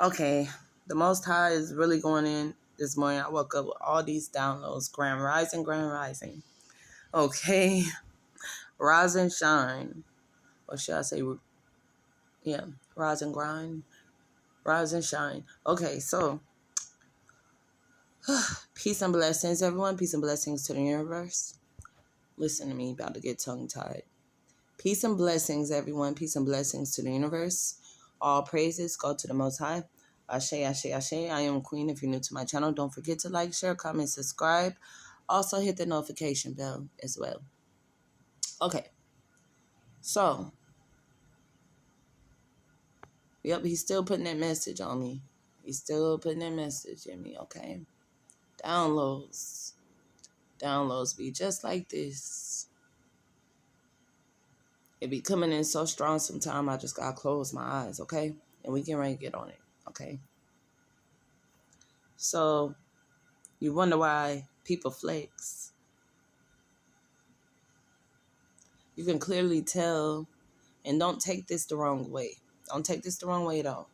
Okay, the Most High is really going in this morning. I woke up with all these downloads. Grand Rising, Grand Rising. Okay, rise and shine. Or should I say, yeah, rise and grind, rise and shine. Okay, so peace and blessings, everyone. Peace and blessings to the universe. Listen to me, about to get tongue-tied. Peace and blessings, everyone. Peace and blessings to the universe. All praises go to the Most High. Ashe, Ashe, Ashe. I am Queen. If you're new to my channel, don't forget to like, share, comment, subscribe. Also, hit the notification bell as well. Okay. So, yep, he's still putting that message on me. He's still putting that message in me, okay? Downloads. Downloads be just like this. It be coming in so strong sometimes I just gotta close my eyes, okay? And we can ready to get on it, okay? So, you wonder why people flex. You can clearly tell, and don't take this the wrong way. Don't take this the wrong way at all.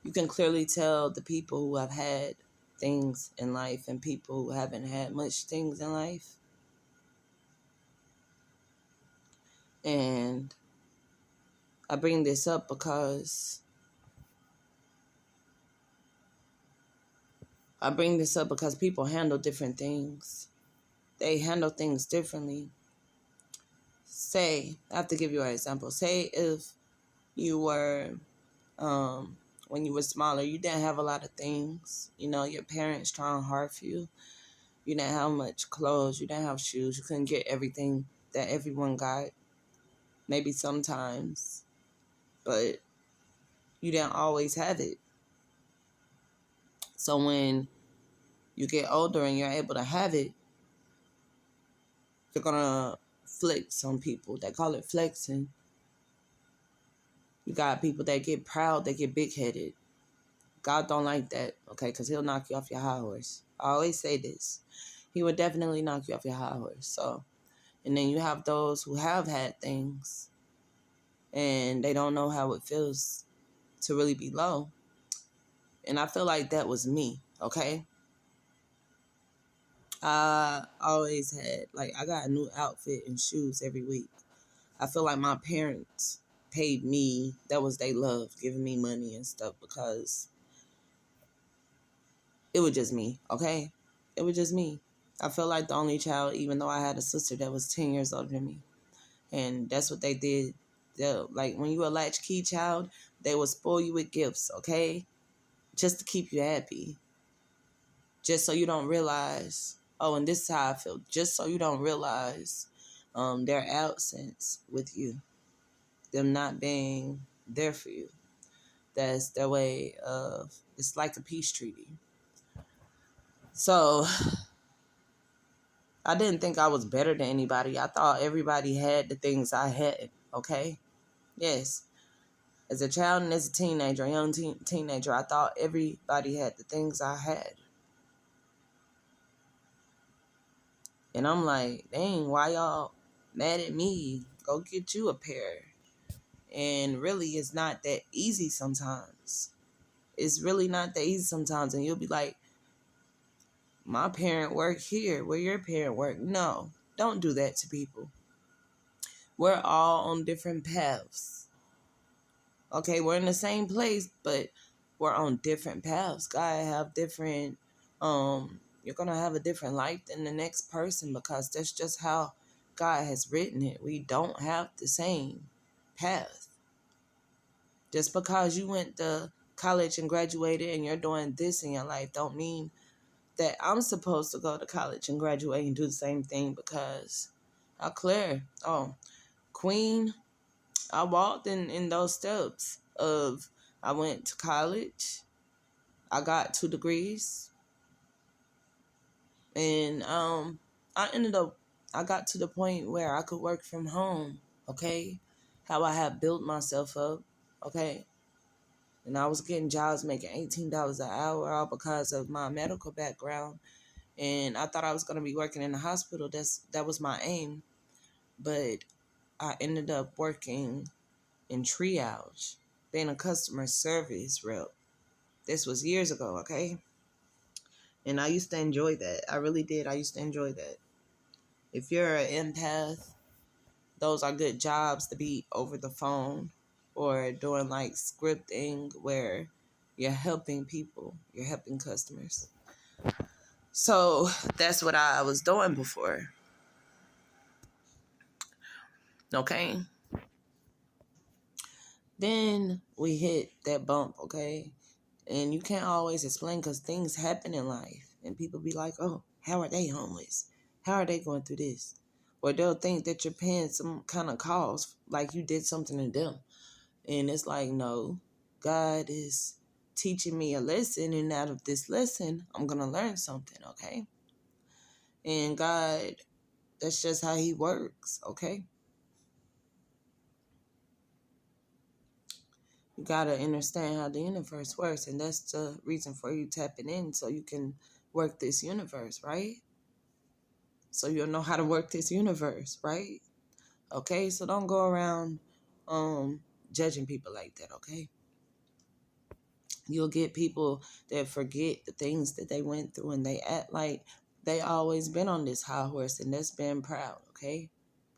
You can clearly tell the people who have had things in life and people who haven't had much things in life. And I bring this up because people handle different things. They handle things differently. Say, I have to give you an example. Say if you were, when you were smaller, you didn't have a lot of things. You know, your parents trying hard for you. You didn't have much clothes. You didn't have shoes. You couldn't get everything that everyone got. Maybe sometimes. But you didn't always have it. So when you get older and you're able to have it, you're going to flex on people. They call it flexing. You got people that get proud, they get big-headed. God don't like that, okay, because he'll knock you off your high horse. I always say this. He would definitely knock you off your high horse. So, and then you have those who have had things and they don't know how it feels to really be low. And I feel like that was me, okay? I always had, like, I got a new outfit and shoes every week. I feel like my parents paid me, that was their love, giving me money and stuff, because it was just me, okay? It was just me. I feel like the only child, even though I had a sister that was 10 years older than me. And that's what they did. Like, when you were a latchkey child, they would spoil you with gifts, okay? Just to keep you happy. Just so you don't realize, oh, and this is how I feel. Just so you don't realize their absence with you. Them not being there for you. That's their way of, it's like a peace treaty. So, I didn't think I was better than anybody. I thought everybody had the things I had, okay? Yes. As a child and as a teenager, a young teenager, I thought everybody had the things I had. And I'm like, dang, why y'all mad at me? Go get you a pair. And really, it's not that easy sometimes. It's really not that easy sometimes. And you'll be like, my parent worked here. Where your parent worked? No, don't do that to people. We're all on different paths. Okay, we're in the same place, but we're on different paths. God have different, you're going to have a different life than the next person because that's just how God has written it. We don't have the same path. Just because you went to college and graduated and you're doing this in your life don't mean that I'm supposed to go to college and graduate and do the same thing because how clear. Oh, Queen, I walked in those steps of I went to college, I got 2 degrees, and I got to the point where I could work from home, okay? How I have built myself up, okay? And I was getting jobs making $18 an hour all because of my medical background. And I thought I was going to be working in the hospital. That was my aim. But I ended up working in triage, being a customer service rep. This was years ago, okay? And I used to enjoy that. I really did. I used to enjoy that. If you're an empath, those are good jobs to be over the phone or doing like scripting where you're helping people, you're helping customers. So that's what I was doing before. Okay. Then we hit that bump, okay? And you can't always explain because things happen in life. And people be like, oh, how are they homeless? How are they going through this? Or they'll think that you're paying some kind of cause, like you did something to them. And it's like, no, God is teaching me a lesson. And out of this lesson, I'm going to learn something, okay? And God, that's just how he works, okay? You got to understand how the universe works. And that's the reason for you tapping in so you can work this universe, right? So you'll know how to work this universe, right? Okay, so don't go around judging people like that, okay? You'll get people that forget the things that they went through and they act like they always been on this high horse and that's being proud, okay?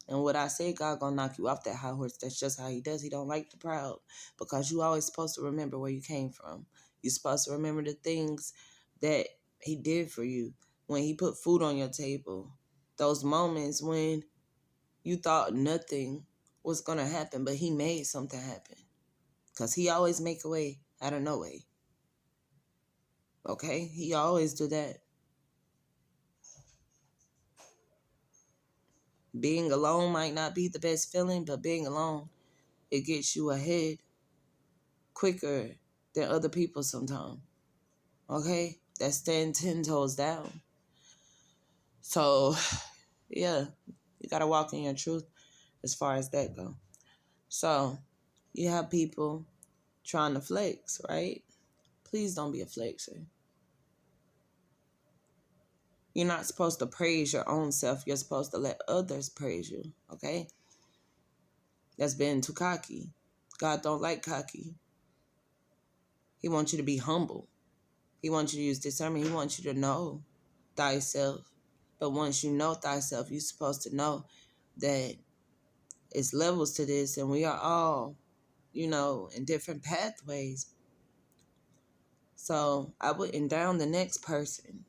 And what I say, God gonna knock you off that high horse. That's just how he does. He don't like the proud because you always supposed to remember where you came from. You're supposed to remember the things that he did for you when he put food on your table. Those moments when you thought nothing was gonna happen, but he made something happen. Cause he always make a way out of no way. Okay? He always do that. Being alone might not be the best feeling, but being alone, it gets you ahead quicker than other people sometimes. Okay? That's staying 10 toes down. So, yeah, you gotta walk in your truth as far as that go. So, you have people trying to flex, right? Please don't be a flexer. You're not supposed to praise your own self. You're supposed to let others praise you, okay? That's being too cocky. God don't like cocky. He wants you to be humble. He wants you to use discernment. He wants you to know thyself. But once you know thyself, you're supposed to know that it's levels to this and we are all, in different pathways. So I wouldn't down the next person.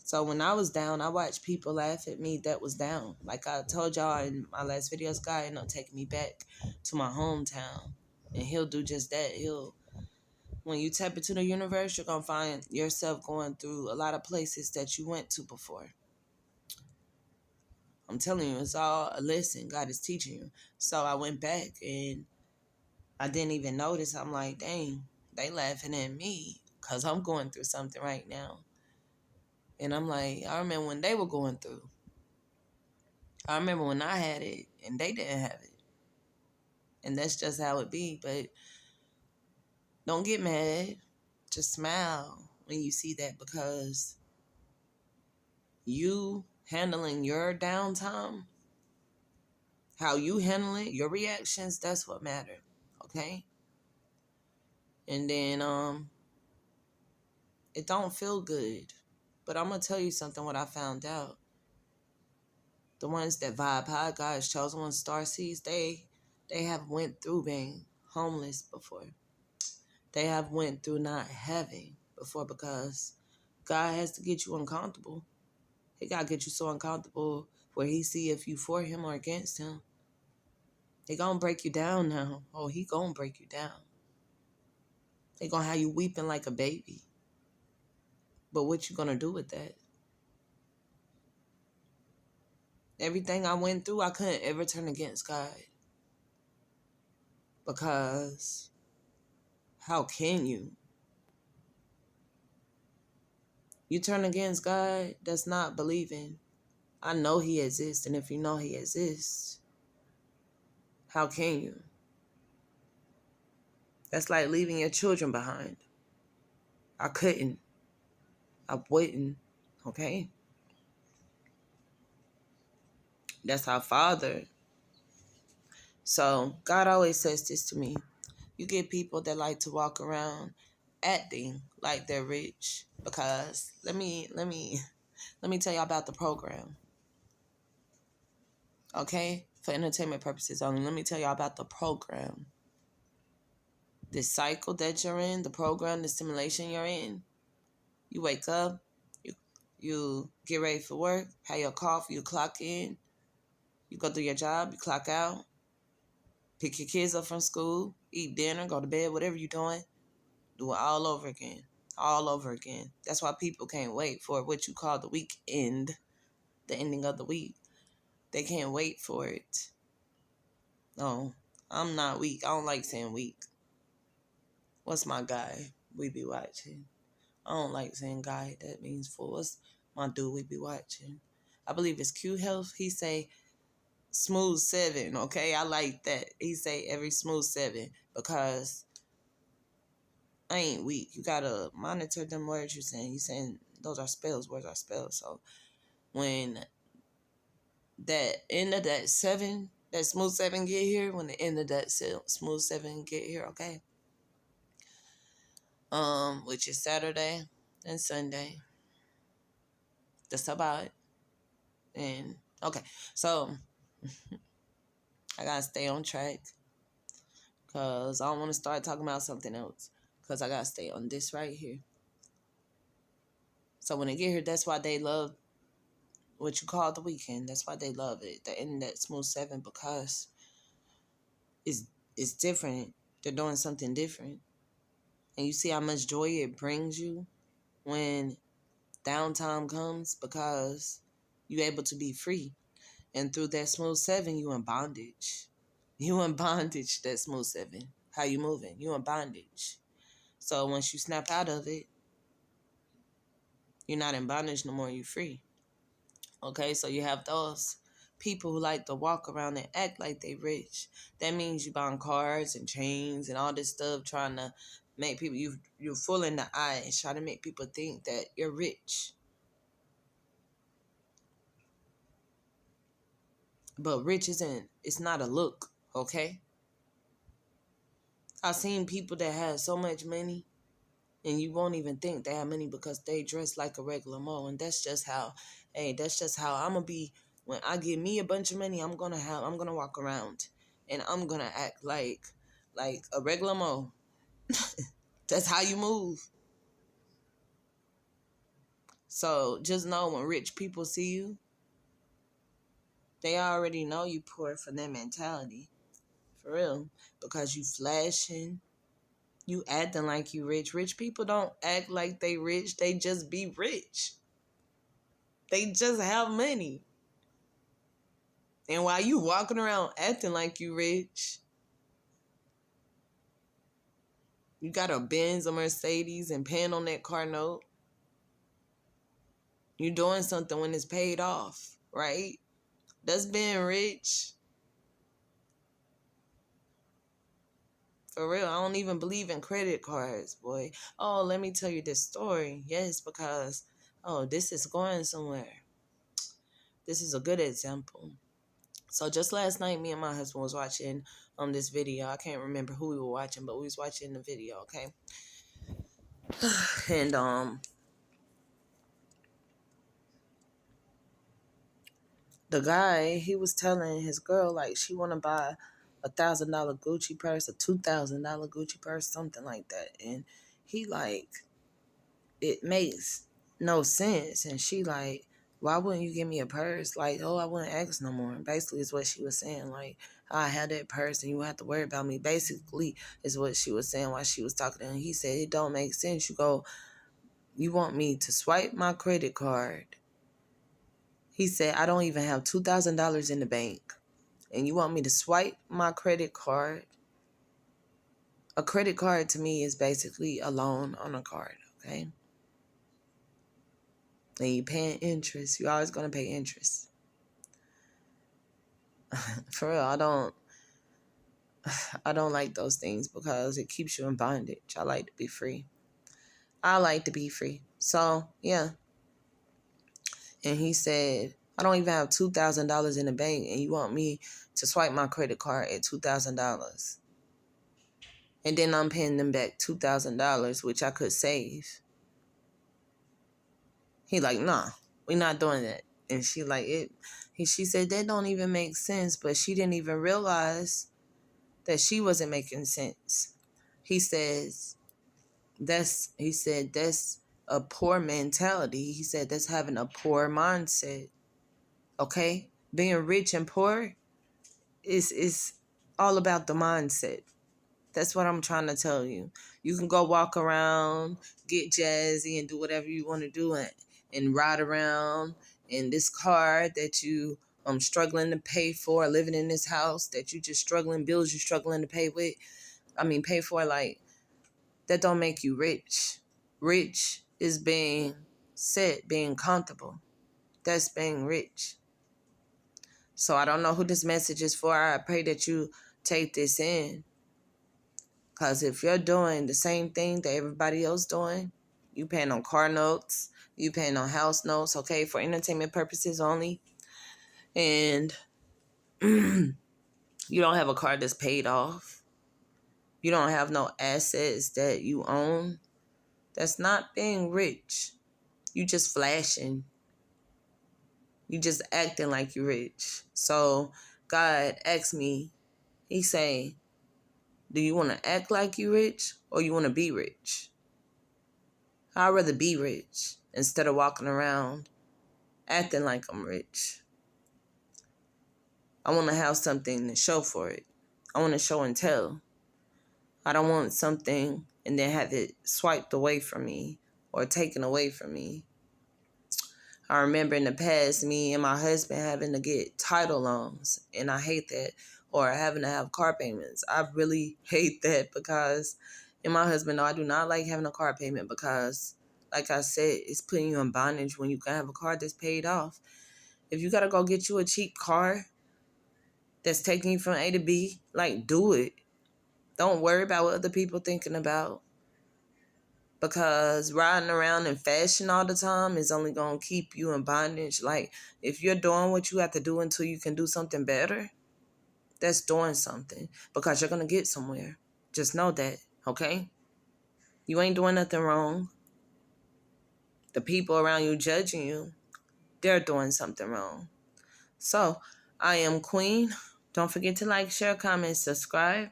So when I was down, I watched people laugh at me that was down. Like I told y'all in my last videos, God ended up taking me back to my hometown. And he'll do just that. When you tap into the universe, you're going to find yourself going through a lot of places that you went to before. I'm telling you, it's all a lesson. God is teaching you. So I went back and I didn't even notice. I'm like, dang, they laughing at me because I'm going through something right now. And I'm like, I remember when they were going through. I remember when I had it and they didn't have it. And that's just how it be. But don't get mad. Just smile when you see that because you handling your downtime, how you handle it, your reactions, that's what matter. Okay? And then it don't feel good. But I'm gonna tell you something what I found out. The ones that vibe high, God's chosen ones, star seeds, they have went through being homeless before. They have went through not having before because God has to get you uncomfortable. He got to get you so uncomfortable where he see if you for him or against him. He going to break you down now. Oh, he going to break you down. They going to have you weeping like a baby. But what you going to do with that? Everything I went through, I couldn't ever turn against God. Because how can you? You turn against God, that's not believing. I know he exists, and if you know he exists, how can you? That's like leaving your children behind. I couldn't. I wouldn't. Okay? That's our Father. So God always says this to me. You get people that like to walk around acting like they're rich. Because let me tell y'all about the program. Okay? For entertainment purposes only. Let me tell y'all about the program. This cycle that you're in, the program, the simulation you're in. You wake up, you get ready for work, have your coffee, you clock in, you go do your job, you clock out, pick your kids up from school, eat dinner, go to bed, whatever you're doing, do it all over again. All over again. That's why people can't wait for what you call the weekend, the ending of the week. They can't wait for it. No, I'm not weak. I don't like saying weak. What's my guy we be watching? I don't like saying guy. That means for what's my dude we be watching? I believe it's Q Health. He say smooth 7. Okay, I like that. He say every smooth 7 because I ain't weak. You gotta monitor them words you're saying. You saying those are spells. Words are spells. So when that end of that 7, that smooth 7 get here, when the end of that smooth 7 get here, okay? Which is Saturday and Sunday. That's about it. And okay, so I gotta stay on track because I don't want to start talking about something else because I gotta stay on this right here. So when they get here, that's why they love what you call the weekend. That's why they love it. The end of that smooth 7 because it's different. They're doing something different. And you see how much joy it brings you when downtime comes because you're able to be free. And through that smooth 7, you in bondage. You in bondage, that smooth 7. How you moving? You in bondage. So once you snap out of it, you're not in bondage no more, you're free. Okay, so you have those people who like to walk around and act like they rich. That means you buying cars and chains and all this stuff, trying to make people, you're full in the eyes, trying to make people think that you're rich. But rich it's not a look, okay? I've seen people that have so much money and you won't even think they have money because they dress like a regular Mo. And that's just how I'm gonna be. When I get me a bunch of money, I'm gonna walk around and I'm gonna act like a regular Mo. That's how you move. So just know when rich people see you, they already know you poor for their mentality. For real. Because you flashing. You acting like you rich. Rich people don't act like they rich. They just be rich. They just have money. And while you walking around acting like you rich, you got a Benz, a Mercedes, and paying on that car note. You doing something when it's paid off, right? That's being rich. For real, I don't even believe in credit cards, boy. Oh, let me tell you this story. Yes, because, this is going somewhere. This is a good example. So just last night, me and my husband was watching this video. I can't remember who we were watching, but we was watching the video, okay? And the guy, he was telling his girl like she want to buy $1,000 Gucci purse, a $2,000 Gucci purse, something like that, and he like, it makes no sense, and she like, why wouldn't you give me a purse? Like, oh, I wouldn't ask no more. Basically, is what she was saying. Like, I had that purse and you won't have to worry about me. Basically, is what she was saying while she was talking to him. He said, it don't make sense. You want me to swipe my credit card. He said, I don't even have $2,000 in the bank. And you want me to swipe my credit card. A credit card to me is basically a loan on a card, okay? And you paying interest. You're always going to pay interest. For real, I don't like those things because it keeps you in bondage. I like to be free. So, yeah. And he said, I don't even have $2,000 in the bank and you want me to swipe my credit card at $2,000. And then I'm paying them back $2,000, which I could save. He like, nah, we not doing that. And she like, she said, that don't even make sense. But she didn't even realize that she wasn't making sense. He said, that's a poor mentality. He said, that's having a poor mindset. Okay? Being rich and poor is all about the mindset. That's what I'm trying to tell you. You can go walk around, get jazzy, and do whatever you want to do, and ride around in this car that you struggling to pay for, living in this house that you just struggling, bills you struggling to pay for. Like, that don't make you rich. Rich is being set, being comfortable. That's being rich. So I don't know who this message is for. I pray that you take this in. Because if you're doing the same thing that everybody else doing, you paying on car notes, you paying on house notes, okay, for entertainment purposes only, and you don't have a car that's paid off, you don't have no assets that you own, that's not being rich. You just flashing. You just acting like you're rich. So God asked me, he say, do you want to act like you rich or you want to be rich? I'd rather be rich instead of walking around acting like I'm rich. I want to have something to show for it. I want to show and tell. I don't want something and then have it swiped away from me or taken away from me. I remember in the past, me and my husband having to get title loans, and I hate that, or having to have car payments. I really hate that because, and my husband, no, I do not like having a car payment because, like I said, it's putting you in bondage when you can have a car that's paid off. If you got to go get you a cheap car that's taking you from A to B, like, do it. Don't worry about what other people thinking about. Because riding around in fashion all the time is only going to keep you in bondage. Like, if you're doing what you have to do until you can do something better, that's doing something. Because you're going to get somewhere. Just know that, okay? You ain't doing nothing wrong. The people around you judging you, they're doing something wrong. So, I am Queen. Don't forget to like, share, comment, subscribe.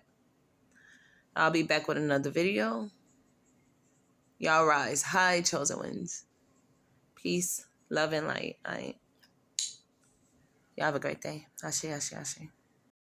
I'll be back with another video. Y'all rise high, chosen ones. Peace, love, and light. Y'all have a great day. Ashe, ashe, ashe.